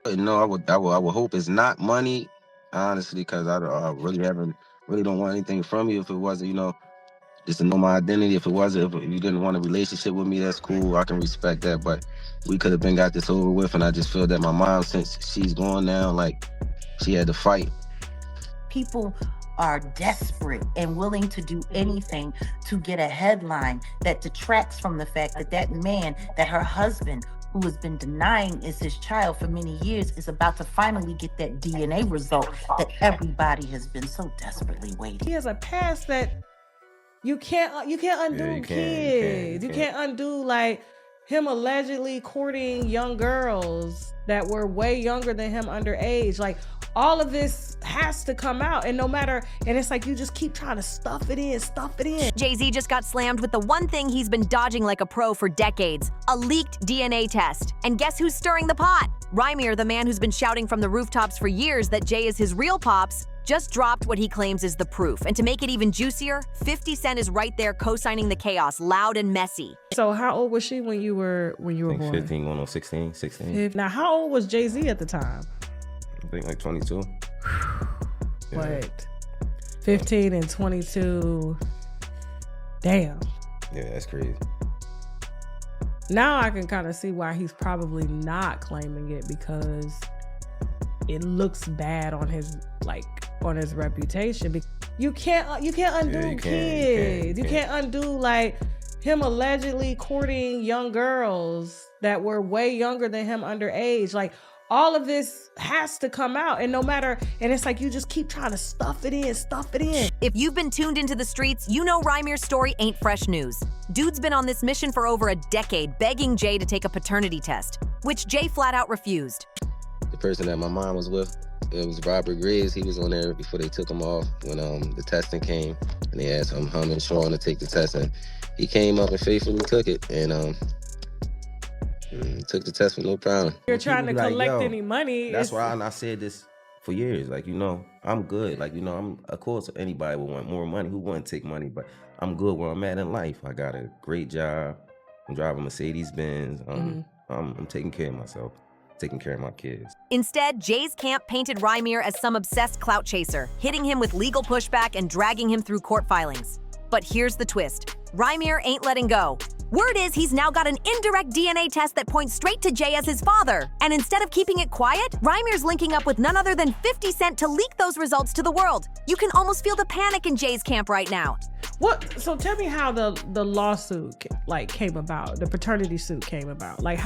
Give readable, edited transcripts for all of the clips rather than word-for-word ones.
No, I would hope it's not money, honestly, because I really don't want anything from you. If it wasn't, just to know my identity. If it wasn't, if you didn't want a relationship with me, that's cool. I can respect that. But we could have been got this over with, and I just feel that my mom, since she's gone now, like she had to fight. People are desperate and willing to do anything to get a headline that detracts from the fact that that man, that her husband, who has been denying is his child for many years, is about to finally get that DNA result that everybody has been so desperately waiting. He has a past that you can't undo. Kids. You can't undo like him allegedly courting young girls that were way younger than him underage. Like all of this has to come out, and it's like you just keep trying to stuff it in. Jay-Z just got slammed with the one thing he's been dodging like a pro for decades, a leaked DNA test. And guess who's stirring the pot? Rymir, the man who's been shouting from the rooftops for years that Jay is his real pops, just dropped what he claims is the proof. And to make it even juicier, 50 Cent is right there co-signing the chaos, loud and messy. So how old was she when you were born? 15, going on 16. Now, how old was Jay-Z at the time? I think like 22. What? 15 and 22. Damn. Yeah, that's crazy. Now I can kind of see why he's probably not claiming it, because it looks bad on his reputation. You can't undo kids. You can't undo like him allegedly courting young girls that were way younger than him underage. Like all of this has to come out, and it's like you just keep trying to stuff it in. If you've been tuned into the streets, you know Rymir's story ain't fresh news. Dude's been on this mission for over a decade, begging Jay to take a paternity test, which Jay flat out refused. The person that my mom was with, it was Robert Griggs. He was on there before they took him off when the testing came, and they asked him and Sean to take the test, and he came up and faithfully took it, and took the test with no problem. You're trying to collect any money. That's why I said this for years. Like, I'm good. Like, of course, anybody would want more money. Who wouldn't take money? But I'm good where I'm at in life. I got a great job. I'm driving Mercedes-Benz. I'm taking care of myself, taking care of my kids. Instead, Jay's camp painted Rymir as some obsessed clout chaser, hitting him with legal pushback and dragging him through court filings. But here's the twist. Rymir ain't letting go. Word is he's now got an indirect DNA test that points straight to Jay as his father. And instead of keeping it quiet, Rymir's linking up with none other than 50 Cent to leak those results to the world. You can almost feel the panic in Jay's camp right now. What? So tell me how the lawsuit came about, the paternity suit came about. Like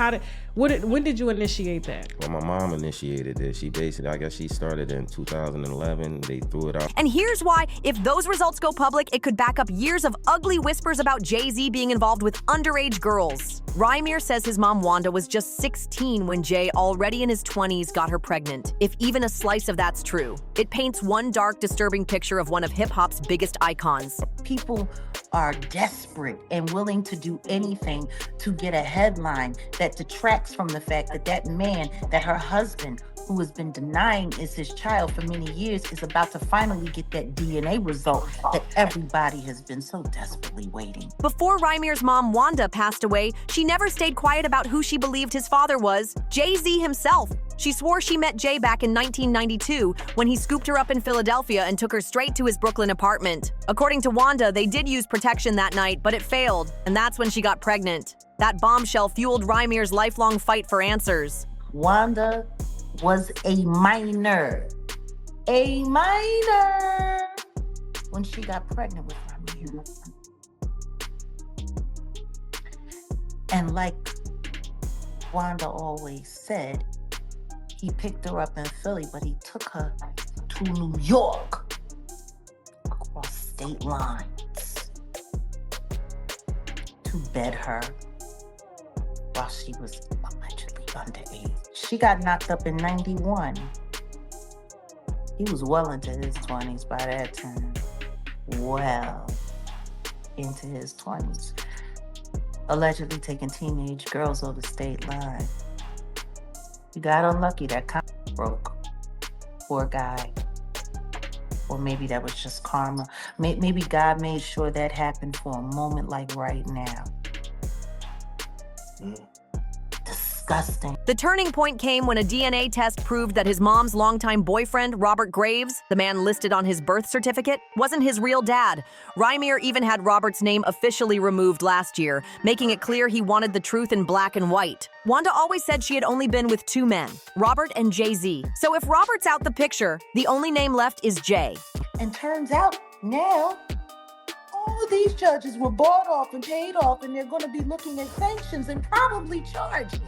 when did you initiate that? Well, my mom initiated it. She basically, I guess she started in 2011. They threw it out. And here's why, if those results go public, it could back up years of ugly whispers about Jay-Z being involved with underage girls. Rymir says his mom Wanda was just 16 when Jay, already in his 20s, got her pregnant. If even a slice of that's true, it paints one dark, disturbing picture of one of hip-hop's biggest icons. People are desperate and willing to do anything to get a headline that detracts from the fact that that man, that her husband, who has been denying is his child for many years, is about to finally get that DNA result that everybody has been so desperately waiting. Before Rymir's mom, Wanda, passed away, she never stayed quiet about who she believed his father was, Jay-Z himself. She swore she met Jay back in 1992 when he scooped her up in Philadelphia and took her straight to his Brooklyn apartment. According to Wanda, they did use protection that night, but it failed, and that's when she got pregnant. That bombshell fueled Rymir's lifelong fight for answers. Wanda was a minor when she got pregnant with Rymir. And like Wanda always said, he picked her up in Philly, but he took her to New York across state lines to bed her while she was allegedly underage. She got knocked up in 91. He was well into his 20s by that time. Well into his 20s. Allegedly taking teenage girls over the state line. He got unlucky, that contract broke. Poor guy. Or maybe that was just karma. Maybe God made sure that happened for a moment like right now. To Disgusting. The turning point came when a DNA test proved that his mom's longtime boyfriend, Robert Graves, the man listed on his birth certificate, wasn't his real dad. Rymir even had Robert's name officially removed last year, making it clear he wanted the truth in black and white. Wanda always said she had only been with 2 men, Robert and Jay-Z. So if Robert's out the picture, the only name left is Jay. And turns out now, all of these judges were bought off and paid off, and they're going to be looking at sanctions and probably charges.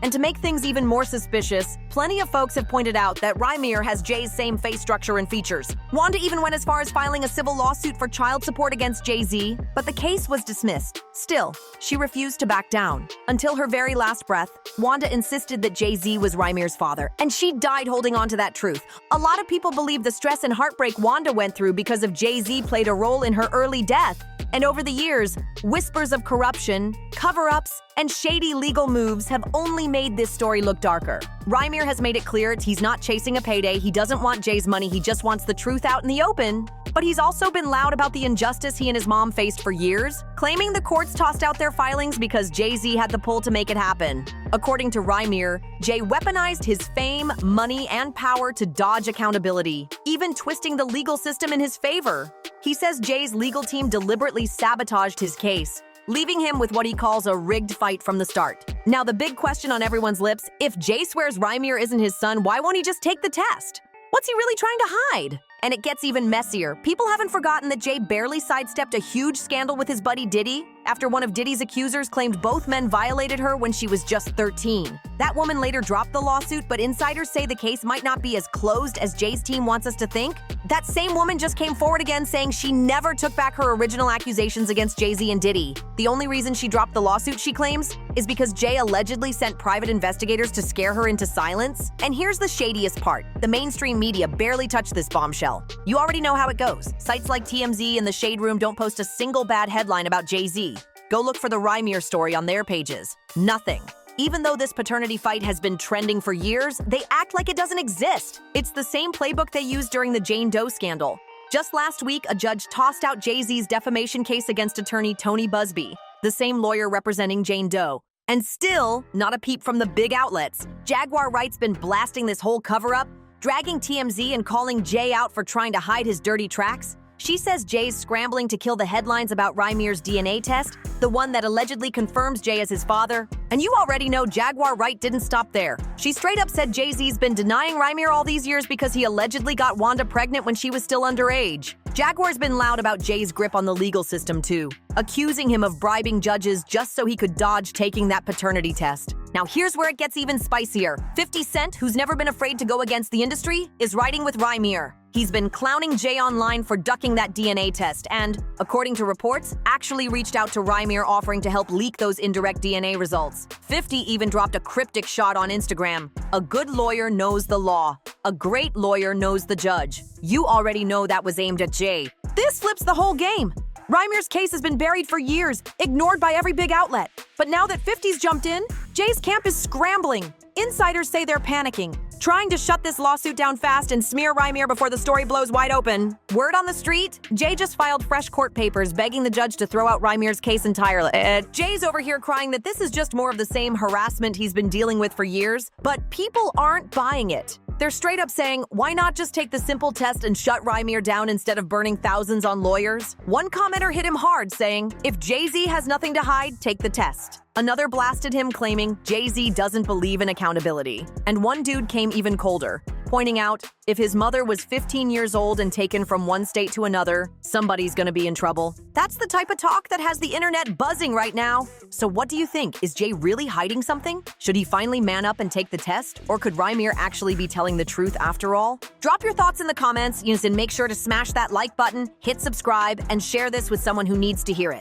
And to make things even more suspicious, plenty of folks have pointed out that Rymir has Jay's same face structure and features. Wanda even went as far as filing a civil lawsuit for child support against Jay-Z, but the case was dismissed. Still, she refused to back down. Until her very last breath, Wanda insisted that Jay-Z was Rymir's father, and she died holding on to that truth. A lot of people believe the stress and heartbreak Wanda went through because of Jay-Z played a role in her early death. And over the years, whispers of corruption, cover-ups, and shady legal moves have only made this story look darker. Rymir has made it clear he's not chasing a payday, he doesn't want Jay's money, he just wants the truth out in the open. But he's also been loud about the injustice he and his mom faced for years, claiming the courts tossed out their filings because Jay-Z had the pull to make it happen. According to Rymir, Jay weaponized his fame, money, and power to dodge accountability, even twisting the legal system in his favor. He says Jay's legal team deliberately sabotaged his case, leaving him with what he calls a rigged fight from the start. Now, the big question on everyone's lips, if Jay swears Rymir isn't his son, why won't he just take the test? What's he really trying to hide? And it gets even messier. People haven't forgotten that Jay barely sidestepped a huge scandal with his buddy Diddy after one of Diddy's accusers claimed both men violated her when she was just 13. That woman later dropped the lawsuit, but insiders say the case might not be as closed as Jay's team wants us to think. That same woman just came forward again saying she never took back her original accusations against Jay-Z and Diddy. The only reason she dropped the lawsuit, she claims, is because Jay allegedly sent private investigators to scare her into silence. And here's the shadiest part. The mainstream media barely touched this bombshell. You already know how it goes. Sites like TMZ and The Shade Room don't post a single bad headline about Jay-Z. Go look for the Rymir story on their pages. Nothing. Even though this paternity fight has been trending for years, they act like it doesn't exist. It's the same playbook they used during the Jane Doe scandal. Just last week, a judge tossed out Jay-Z's defamation case against attorney Tony Busby, the same lawyer representing Jane Doe. And still, not a peep from the big outlets. Jaguar Wright's been blasting this whole cover-up, dragging TMZ and calling Jay out for trying to hide his dirty tracks. She says Jay's scrambling to kill the headlines about Rymir's DNA test, the one that allegedly confirms Jay as his father. And you already know Jaguar Wright didn't stop there. She straight up said Jay-Z's been denying Rymir all these years because he allegedly got Wanda pregnant when she was still underage. Jaguar's been loud about Jay's grip on the legal system too, accusing him of bribing judges just so he could dodge taking that paternity test. Now here's where it gets even spicier. 50 Cent, who's never been afraid to go against the industry, is riding with Rymir. He's been clowning Jay online for ducking that DNA test and, according to reports, actually reached out to Rymir offering to help leak those indirect DNA results. 50 even dropped a cryptic shot on Instagram. A good lawyer knows the law. A great lawyer knows the judge. You already know that was aimed at Jay. This flips the whole game. Rymir's case has been buried for years, ignored by every big outlet. But now that 50's jumped in, Jay's camp is scrambling. Insiders say they're panicking, trying to shut this lawsuit down fast and smear Rymir before the story blows wide open. Word on the street, Jay just filed fresh court papers begging the judge to throw out Rymir's case entirely. Jay's over here crying that this is just more of the same harassment he's been dealing with for years, but people aren't buying it. They're straight up saying, why not just take the simple test and shut Rymir down instead of burning thousands on lawyers? One commenter hit him hard, saying, if Jay-Z has nothing to hide, take the test. Another blasted him, claiming Jay-Z doesn't believe in accountability. And one dude came even colder, pointing out, if his mother was 15 years old and taken from one state to another, somebody's gonna be in trouble. That's the type of talk that has the internet buzzing right now. So what do you think? Is Jay really hiding something? Should he finally man up and take the test? Or could Rymir actually be telling the truth after all? Drop your thoughts in the comments, and make sure to smash that like button, hit subscribe, and share this with someone who needs to hear it.